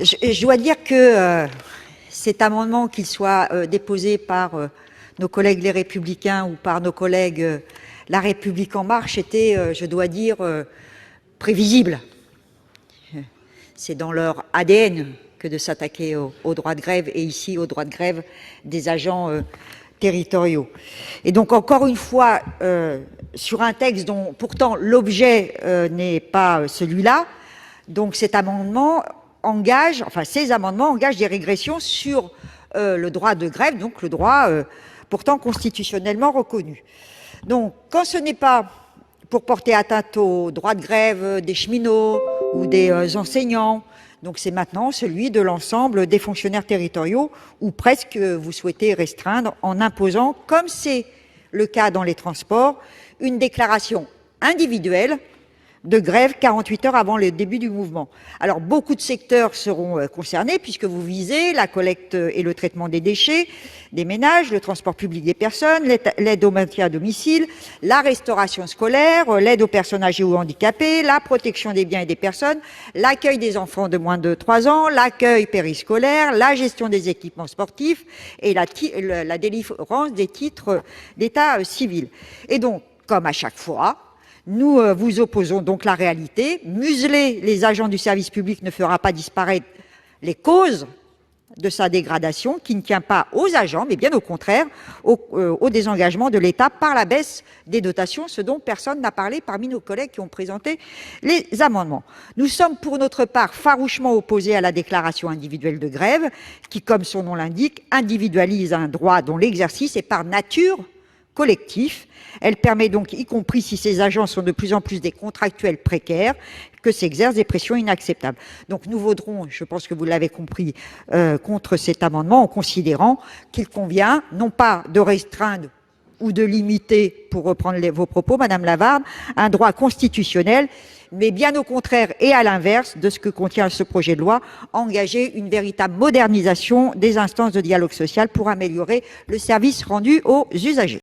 Je dois dire que cet amendement, qu'il soit déposé par nos collègues les Républicains ou par nos collègues La République En Marche, était, je dois dire, prévisible. C'est dans leur ADN que de s'attaquer au droit de grève, et ici au droit de grève des agents territoriaux. Et donc, encore une fois, sur un texte dont pourtant l'objet n'est pas celui-là, donc cet amendement engage, enfin ces amendements engagent des régressions sur le droit de grève, donc le droit pourtant constitutionnellement reconnu. Donc, quand ce n'est pas pour porter atteinte au droit de grève des cheminots ou des enseignants, donc c'est maintenant celui de l'ensemble des fonctionnaires territoriaux, ou presque, vous souhaitez restreindre en imposant, comme c'est le cas dans les transports, une déclaration individuelle de grève 48 heures avant le début du mouvement. Alors, beaucoup de secteurs seront concernés, puisque vous visez la collecte et le traitement des déchets, des ménages, le transport public des personnes, l'aide au maintien à domicile, la restauration scolaire, l'aide aux personnes âgées ou handicapées, la protection des biens et des personnes, l'accueil des enfants de moins de 3 ans, l'accueil périscolaire, la gestion des équipements sportifs et la délivrance des titres d'état civil. Et donc, comme à chaque fois, nous vous opposons donc la réalité. Museler les agents du service public ne fera pas disparaître les causes de sa dégradation, qui ne tient pas aux agents, mais bien au contraire au désengagement de l'État par la baisse des dotations, ce dont personne n'a parlé parmi nos collègues qui ont présenté les amendements. Nous sommes pour notre part farouchement opposés à la déclaration individuelle de grève, qui, comme son nom l'indique, individualise un droit dont l'exercice est par nature collectif. Elle permet donc, y compris si ces agents sont de plus en plus des contractuels précaires, que s'exercent des pressions inacceptables. Donc nous voterons, je pense que vous l'avez compris, contre cet amendement, en considérant qu'il convient non pas de restreindre ou de limiter, pour reprendre vos propos, Madame Lavarde, un droit constitutionnel, mais bien au contraire et à l'inverse de ce que contient ce projet de loi, engager une véritable modernisation des instances de dialogue social pour améliorer le service rendu aux usagers.